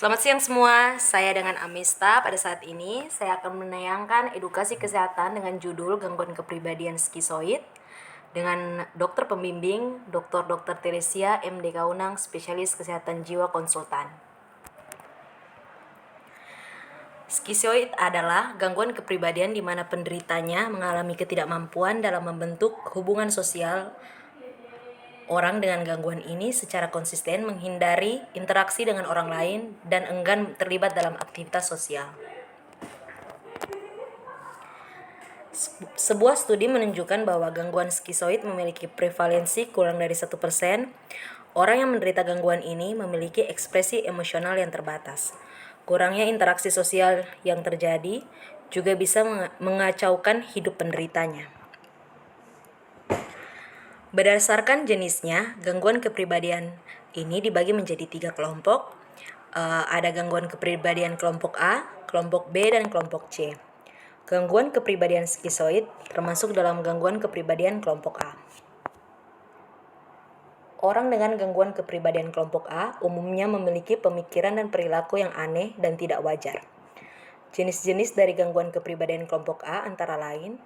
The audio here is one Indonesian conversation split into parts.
Selamat siang semua, saya dengan Amista. Pada saat ini saya akan menayangkan edukasi kesehatan dengan judul gangguan kepribadian skizoid dengan dokter pembimbing Dr. Teresia MD Kaunang, spesialis kesehatan jiwa konsultan. Skizoid adalah gangguan kepribadian di mana penderitanya mengalami ketidakmampuan dalam membentuk hubungan sosial. Orang dengan gangguan ini secara konsisten menghindari interaksi dengan orang lain dan enggan terlibat dalam aktivitas sosial. Sebuah studi menunjukkan bahwa gangguan skizoid memiliki prevalensi kurang dari 1%. Orang yang menderita gangguan ini memiliki ekspresi emosional yang terbatas. Kurangnya interaksi sosial yang terjadi juga bisa mengacaukan hidup penderitanya. Berdasarkan jenisnya, gangguan kepribadian ini dibagi menjadi 3 kelompok. Ada gangguan kepribadian kelompok A, kelompok B, dan kelompok C. Gangguan kepribadian skizoid termasuk dalam gangguan kepribadian kelompok A. Orang dengan gangguan kepribadian kelompok A umumnya memiliki pemikiran dan perilaku yang aneh dan tidak wajar. Jenis-jenis dari gangguan kepribadian kelompok A antara lain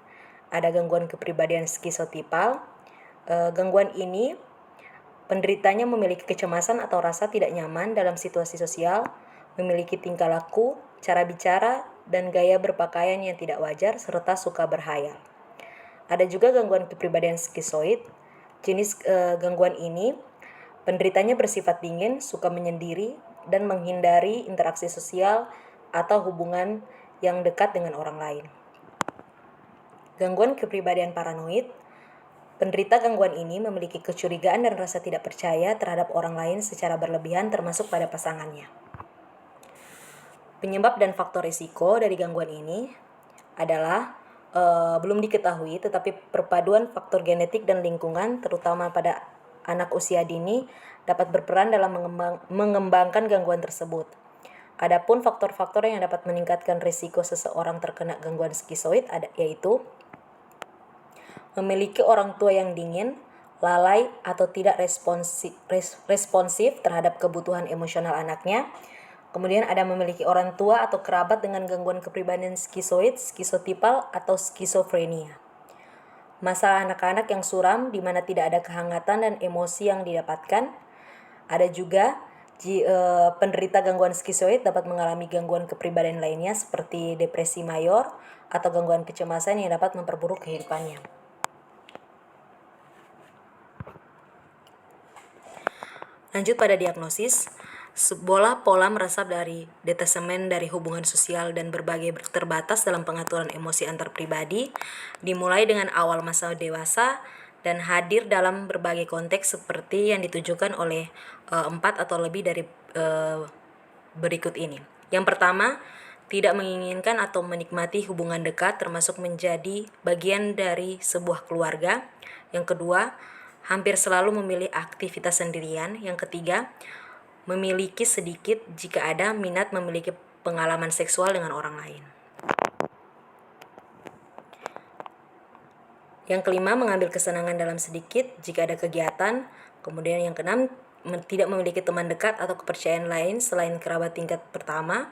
ada gangguan kepribadian skizotipal. Gangguan ini penderitanya memiliki kecemasan atau rasa tidak nyaman dalam situasi sosial, memiliki tingkah laku, cara bicara, dan gaya berpakaian yang tidak wajar, serta suka berhayal. Ada juga gangguan kepribadian skizoid. Jenis gangguan ini penderitanya bersifat dingin, suka menyendiri, dan menghindari interaksi sosial atau hubungan yang dekat dengan orang lain. Gangguan kepribadian paranoid. Penderita gangguan ini memiliki kecurigaan dan rasa tidak percaya terhadap orang lain secara berlebihan, termasuk pada pasangannya. Penyebab dan faktor risiko dari gangguan ini adalah belum diketahui, tetapi perpaduan faktor genetik dan lingkungan, terutama pada anak usia dini, dapat berperan dalam mengembangkan gangguan tersebut. Adapun faktor-faktor yang dapat meningkatkan risiko seseorang terkena gangguan skizoid yaitu memiliki orang tua yang dingin, lalai, atau tidak responsif terhadap kebutuhan emosional anaknya. Kemudian ada memiliki orang tua atau kerabat dengan gangguan kepribadian skizoid, skizotipal, atau skizofrenia. Masalah anak-anak yang suram di mana tidak ada kehangatan dan emosi yang didapatkan. Ada juga penderita gangguan skizoid dapat mengalami gangguan kepribadian lainnya seperti depresi mayor atau gangguan kecemasan yang dapat memperburuk kehidupannya. Lanjut pada diagnosis, sebuah pola meresap dari detasemen dari hubungan sosial dan berbagai terbatas dalam pengaturan emosi antar pribadi, dimulai dengan awal masa dewasa dan hadir dalam berbagai konteks seperti yang ditujukan oleh 4 atau lebih dari berikut ini. Yang pertama, tidak menginginkan atau menikmati hubungan dekat termasuk menjadi bagian dari sebuah keluarga. Yang kedua, hampir selalu memilih aktivitas sendirian. Yang ketiga, memiliki sedikit jika ada minat memiliki pengalaman seksual dengan orang lain. Yang kelima, mengambil kesenangan dalam sedikit jika ada kegiatan. Kemudian yang keenam, tidak memiliki teman dekat atau kepercayaan lain selain kerabat tingkat pertama.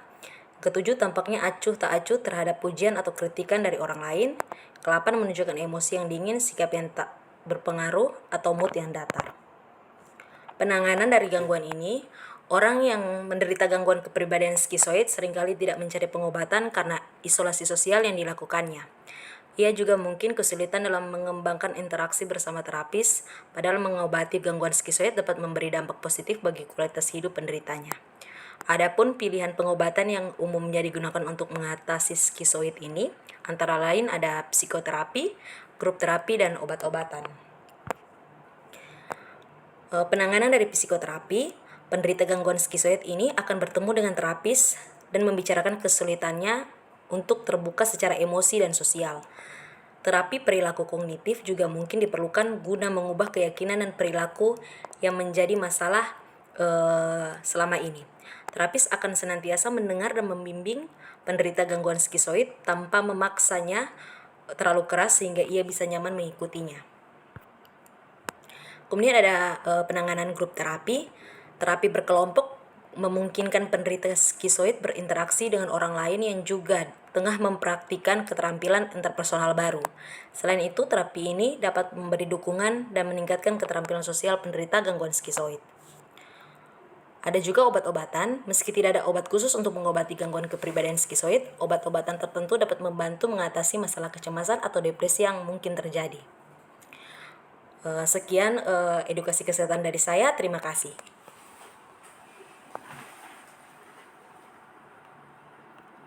Ketujuh, tampaknya acuh tak acuh terhadap pujian atau kritikan dari orang lain. Kelapan, menunjukkan emosi yang dingin, sikap yang tak berpengaruh, atau mood yang datar. Penanganan dari gangguan ini, orang yang menderita gangguan kepribadian skizoid seringkali tidak mencari pengobatan karena isolasi sosial yang dilakukannya. Ia juga mungkin kesulitan dalam mengembangkan interaksi bersama terapis, padahal mengobati gangguan skizoid dapat memberi dampak positif bagi kualitas hidup penderitanya. Adapun pilihan pengobatan yang umumnya digunakan untuk mengatasi skizoid ini, antara lain ada psikoterapi, grup terapi, dan obat-obatan. Penanganan dari psikoterapi, penderita gangguan skizoid ini akan bertemu dengan terapis dan membicarakan kesulitannya untuk terbuka secara emosi dan sosial. Terapi perilaku kognitif juga mungkin diperlukan guna mengubah keyakinan dan perilaku yang menjadi masalah selama ini. Terapis akan senantiasa mendengar dan membimbing penderita gangguan skizoid tanpa memaksanya terlalu keras sehingga ia bisa nyaman mengikutinya. Kemudian ada penanganan grup terapi. Terapi berkelompok memungkinkan penderita skizoid berinteraksi dengan orang lain yang juga tengah mempraktikkan keterampilan interpersonal baru. Selain itu, terapi ini dapat memberi dukungan dan meningkatkan keterampilan sosial penderita gangguan skizoid. Ada juga obat-obatan. Meski tidak ada obat khusus untuk mengobati gangguan kepribadian skizoid, obat-obatan tertentu dapat membantu mengatasi masalah kecemasan atau depresi yang mungkin terjadi. Sekian edukasi kesehatan dari saya. Terima kasih.